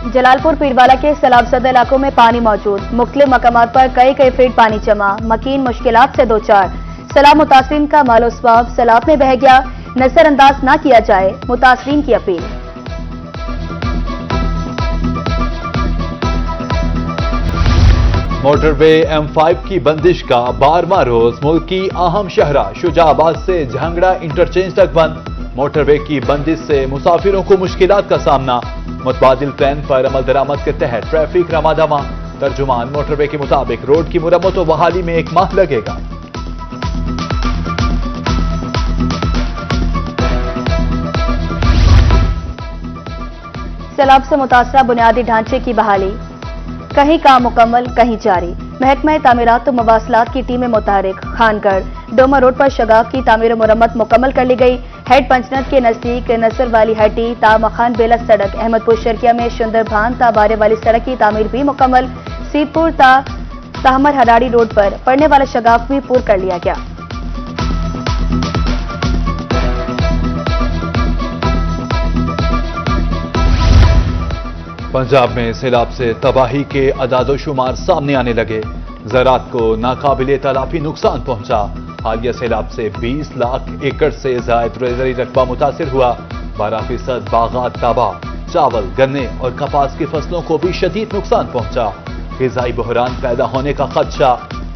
जलालपुर पीरवाला के सैलाब ज़दा इलाकों में पानी मौजूद, मुख्तलिफ मकामात पर कई फीट पानी जमा, मकीन मुश्किलात से दो चार। सैलाब मुतासरीन का मालो स्वाब सैलाब में बह गया, नजरअंदाज न किया जाए, मुतासरीन की अपील। मोटरवे M5 की बंदिश का 12वां रोज मुल्क की अहम शहरा शुजाबाद से झांगड़ा इंटरचेंज तक बंद। मोटरवे की बंदिश से मुसाफिरों को मुश्किलात का सामना, मुतबादिल प्लान पर अमल दरामद के तहत ट्रैफिक रमादमा। तर्जुमान मोटरवे के मुताबिक रोड की मुरम्मत व बहाली में 1 माह लगेगा। सैलाब से मुतासरा बुनियादी ढांचे की बहाली, कहीं काम मुकम्मल कहीं जारी। महकमा तामीरात व मवासलात की टीमें मुतहरिक। खानगढ़ डोमा रोड पर शगाफ की तामीर मुरम्मत मुकम्मल कर ली गई। हेड पंचनद के नजदीक नसर वाली हट्टी ता मखान बेला सड़क, अहमदपुर शर्किया में शुंदरभान ता बारे वाली सड़क की तामीर भी मुकम्मल। सीतपुर ता ताहमर हराड़ी रोड पर पड़ने वाला शगाफ भी पूरा कर लिया गया। पंजाब में सैलाब से तबाही के अदादोशुमार सामने आने लगे। ज़राअत को नाकाबिले तलाफी नुकसान पहुंचा। हालिया सैलाब से 20 लाख एकड़ से जायद ज़रई रकबा मुतासिर हुआ। 12% बागात तबाह। चावल, गन्ने और कपास की फसलों को भी शदीद नुकसान पहुंचा। ग़िज़ाई बहरान पैदा होने का खदशा।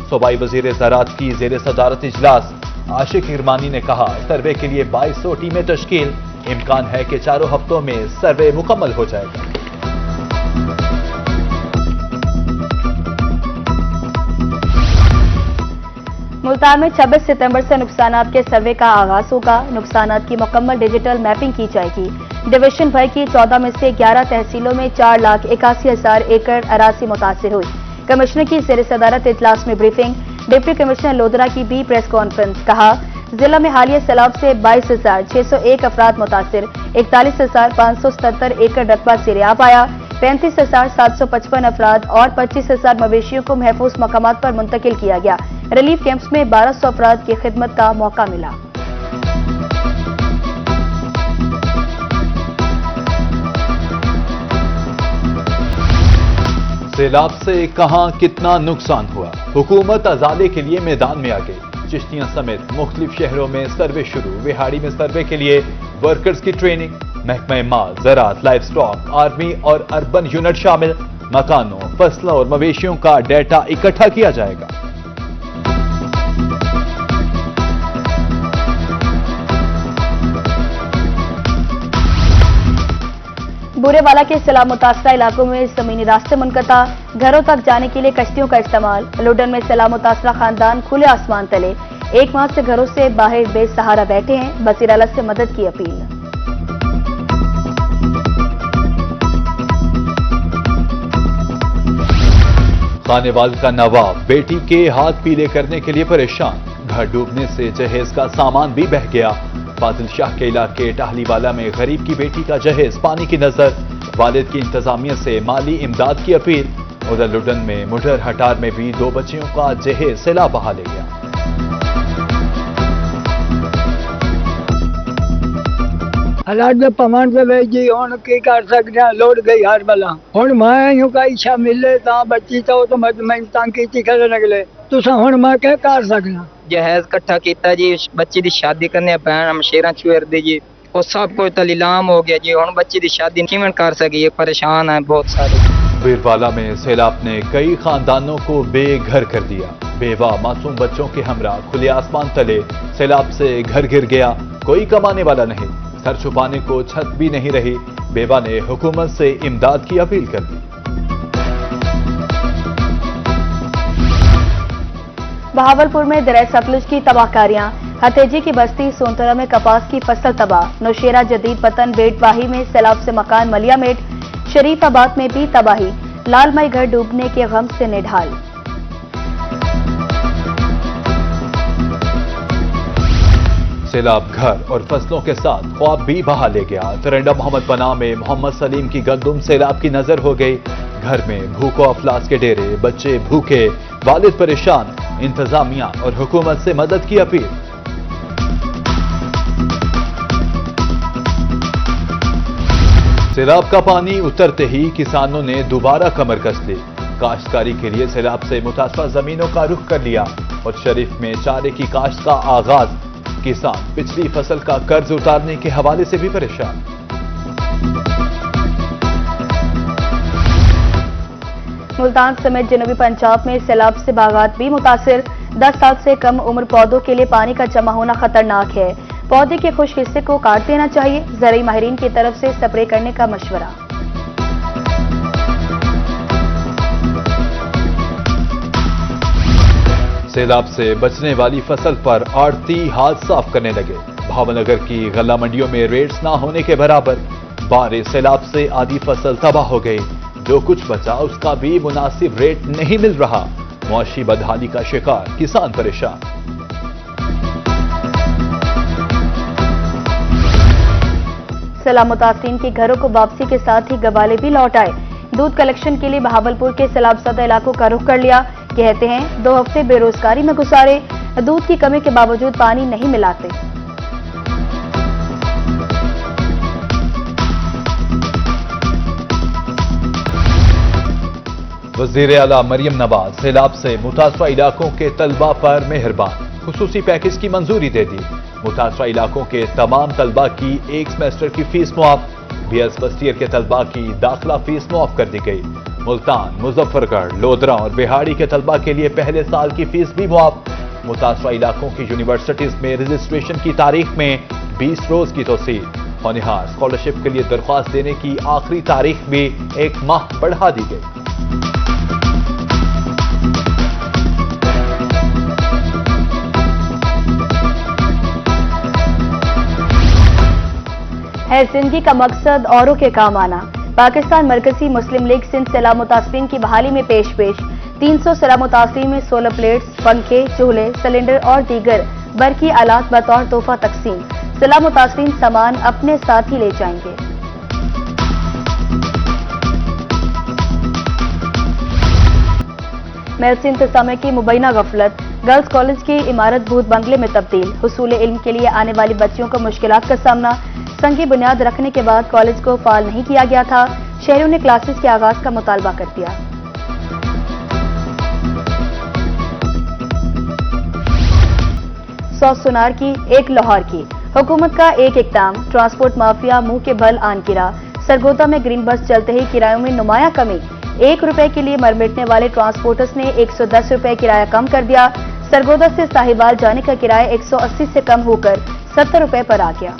सूबाई वज़ीर ज़राअत की ज़ेर सदारत इजलास। आशिक हिरमानी ने कहा, सर्वे के लिए 2200 टीमें तश्कील। इम्कान है कि 4 हफ्तों में सर्वे मुकम्मल हो जाएगा। मुल्तान में 26 सितंबर से नुकसानात के सर्वे का आगाज होगा। नुकसानात की मुकम्मल डिजिटल मैपिंग की जाएगी। डिवीजन भर की 14 में से 11 तहसीलों में 4,81,000 एकड़ अराजी मुतासिर हुई। कमिश्नर की ज़ेर सदारत इजलास में ब्रीफिंग। डिप्टी कमिश्नर लोधरा की भी प्रेस कॉन्फ्रेंस। कहा, जिला में हालिया सैलाब से 22,601 अफराद मुतासिर, 41,577 एकड़ रकबा सिरियाब आया, 35,755 अफराद और 25,000 मवेशियों को महफूज मकामात पर मुंतकिल किया गया। रिलीफ कैंप्स में 1200 अफराद की खिदमत का मौका मिला। सैलाब से कहां कितना नुकसान हुआ, हुकूमत अजाले के लिए मैदान में आ गई। चिश्तियां समेत मुख्तलिफ शहरों में सर्वे शुरू। विहाड़ी में सर्वे के लिए वर्कर्स की ट्रेनिंग। महकमा माल, ज़राअत, लाइफ स्टॉक, आर्मी और अर्बन यूनिट शामिल। मकानों, फसलों और मवेशियों का डेटा इकट्ठा किया जाएगा। बुरेवाला के सैलाब मुतासरा इलाकों में जमीनी रास्ते मुनक़ता, घरों तक जाने के लिए कश्तियों का इस्तेमाल। लुडन में सैलाब मुतासरा खानदान खुले आसमान तले 1 माह से घरों से बाहर बेसहारा बैठे हैं। वज़ीर आला से मदद की अपील। खानेवाल का नवाब बेटी के हाथ पीले करने के लिए परेशान। घर डूबने से जहेज का सामान भी बह गया। फाजिल शाह के इलाके टाहलीवाला में गरीब की बेटी का जहेज पानी की नजर। वालिद की इंतजामिया से माली इमदाद की अपील। उधर लुडन में मुडर हटार में भी 2 बच्चियों का जहेज सैलाब बहा ले गया। हालात में पवन पे जी हूँ की कर सकते हैं, लौट गई हर बला। हूँ मैं यूं का इच्छा मिले ता बच्ची तो मैं तंग की खड़े निकले तुसा हूँ मैं क्या कर सकना। जहेज इकट्ठा किया जी, बच्ची की शादी करने पैन मशेरा छुएर दी जी, वो सब कुछ तो नीलाम हो गया जी। हूँ बच्ची की शादी किवें कर सकी, परेशान है बहुत सारे। बीरवाला में सैलाब ने कई खानदानों को बेघर कर दिया। बेवा मासूम बच्चों के हमरा खुले आसमान तले सैलाब से घर गिर गया। कोई कमाने वाला नहीं, सर छुपाने को छत भी नहीं रही। बेवा ने हुकूमत से इमदाद की अपील कर दी। बहावलपुर में दरिया सतलुज की तबाहकारियां। हतेजी की बस्ती सोनतरा में कपास की फसल तबाह। नौशेरा जदीद पतन बेटवाही में सैलाब से मकान मलियामेट। शरीफाबाद में भी तबाही। लालमई घर डूबने के गम से निढाल। सैलाब घर और फसलों के साथ ख्वाब भी बहा ले गया। तरंडा मोहम्मद पनाह में मोहम्मद सलीम की गंदुम सैलाब की नजर हो गई। घर में भूखों अफलास के डेरे, बच्चे भूखे, वालिद परेशान। इंतजामिया और हुकूमत से मदद की अपील। سیلاب کا پانی اترتے ہی کسانوں نے دوبارہ کمر کس لی. کاشتکاری کے لیے سیلاب سے متاثرہ زمینوں کا رخ کر لیا اور شریف میں چارے کی کاشت کا آغاز. کسان پچھلی فصل کا قرض اتارنے کے حوالے سے بھی پریشان. ملتان سمیت جنوبی پنجاب میں سیلاب سے باغات بھی متاثر. 10 سال سے کم عمر پودوں کے لیے پانی کا جمع ہونا خطرناک ہے. پودے کے خشک حصے کو کاٹ دینا چاہیے. زرعی ماہرین کی طرف سے سپرے کرنے کا مشورہ. سیلاب سے بچنے والی فصل پر آڑتی ہاتھ صاف کرنے لگے. بھاون نگر کی غلہ منڈیوں میں ریٹس نہ ہونے کے برابر. بارش سیلاب سے آدھی فصل تباہ ہو گئی. جو کچھ بچا اس کا بھی مناسب ریٹ نہیں مل رہا. معاشی بدحالی کا شکار کسان پریشان. سیلاب متاثرین کے گھروں کو واپسی کے ساتھ ہی گوالے بھی لوٹ آئے. دودھ کلیکشن کے لیے بہاولپور کے سیلاب زدہ علاقوں کا رخ کر لیا. کہتے ہیں 2 ہفتے بے روزگاری میں گزارے. دودھ کی کمی کے باوجود پانی نہیں ملاتے. وزیر اعلیٰ مریم نواز سیلاب سے متاثرہ علاقوں کے طلبہ پر مہربان. خصوصی پیکج کی منظوری دے دی. متاثرہ علاقوں کے تمام طلبہ کی ایک سیمسٹر کی فیس معاف. بی ایس فرسٹ ایئر کے طلبہ کی داخلہ فیس معاف کر دی گئی. ملتان، مظفر گڑھ، لودھرا اور بہاڑی کے طلبہ کے لیے پہلے سال کی فیس بھی معاف. متاثرہ علاقوں کی یونیورسٹیز میں رجسٹریشن کی تاریخ میں 20 روز کی توسیع. ہونہار اسکالرشپ کے لیے درخواست دینے کی آخری تاریخ بھی 1 ماہ بڑھا دی گئی. ہے زندگی کا مقصد اوروں کے کام آنا. پاکستان مرکزی مسلم لیگ سندھ سیلاب متاثرین کی بحالی میں پیش 300 سیلاب متاثرین میں سولر پلیٹس، پنکھے، چولہے، سلنڈر اور دیگر برقی آلات بطور تحفہ تقسیم. سیلاب متاثرین سامان اپنے ساتھ ہی لے جائیں گے. محسن انتظامیہ کی مبینہ غفلت. گرلز کالج کی عمارت بھوت بنگلے میں تبدیل. حصول علم کے لیے آنے والی بچیوں کو مشکلات کا سامنا. سنگی بنیاد رکھنے کے بعد کالج کو فعال نہیں کیا گیا تھا. شہریوں نے کلاسز کے آغاز کا مطالبہ کر دیا. 100 سونار کی 1 لاہور کی. حکومت کا ایک اقدام. ٹرانسپورٹ مافیا منہ کے بھل آن گرا. سرگودا میں گرین بس چلتے ہی کرایوں میں نمایاں کمی. 1 روپے کے لیے مر مٹنے والے ٹرانسپورٹرز نے 110 روپے کرایہ کم کر دیا. سرگودا سے ساہیوال جانے کا کرایہ 180 سے کم ہو کر 70 روپے پر آ گیا.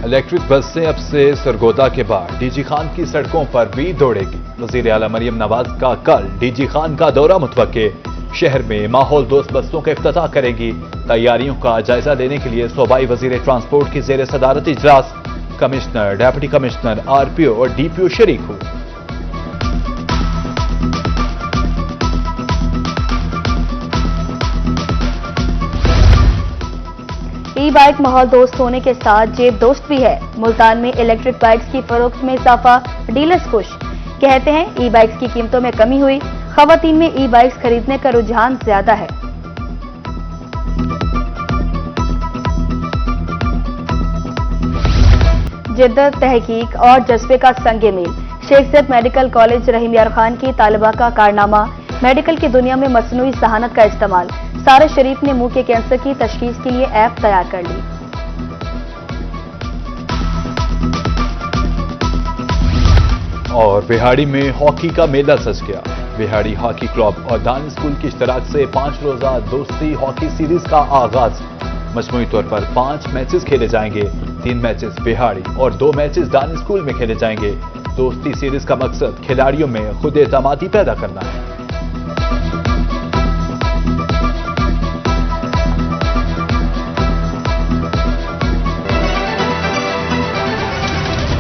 الیکٹرک بسیں اب سے سرگودا کے بعد ڈی جی خان کی سڑکوں پر بھی دوڑے گی. وزیر اعلیٰ مریم نواز کا کل ڈی جی خان کا دورہ متوقع. شہر میں ماحول دوست بسوں کا افتتاح کرے گی. تیاریوں کا جائزہ لینے کے لیے صوبائی وزیر ٹرانسپورٹ کی زیر صدارت اجلاس. Commissioner, deputy commissioner, R P O اور ڈی پی او شریک ہوئے. ای بائک ماحول دوست ہونے کے ساتھ جیب دوست بھی ہے. ملتان میں الیکٹرک بائکس کی فروخت میں اضافہ. ڈیلرز خوش. کہتے ہیں ای بائکس کی قیمتوں میں کمی ہوئی. خواتین میں ای بائکس خریدنے کا رجحان زیادہ ہے. جدت، تحقیق اور جذبے کا سنگ میل. شیخ زید میڈیکل کالج رحیم یار خان کی طالبہ کا کارنامہ. میڈیکل کی دنیا میں مصنوعی ذہانت کا استعمال. سارہ شریف نے منہ کے کینسر کی تشخیص کے لیے ایپ تیار کر لی. اور بہاڑی میں ہاکی کا میلہ سج گیا. بہاڑی ہاکی کلب اور دان اسکول کی اشتراک سے 5 روزہ دوستی ہاکی سیریز کا آغاز. مجموعی طور پر 5 میچز کھیلے جائیں گے. 3 میچز بہاڑی اور 2 میچز دان اسکول میں کھیلے جائیں گے. دوستی سیریز کا مقصد کھلاڑیوں میں خود اعتمادی پیدا کرنا ہے.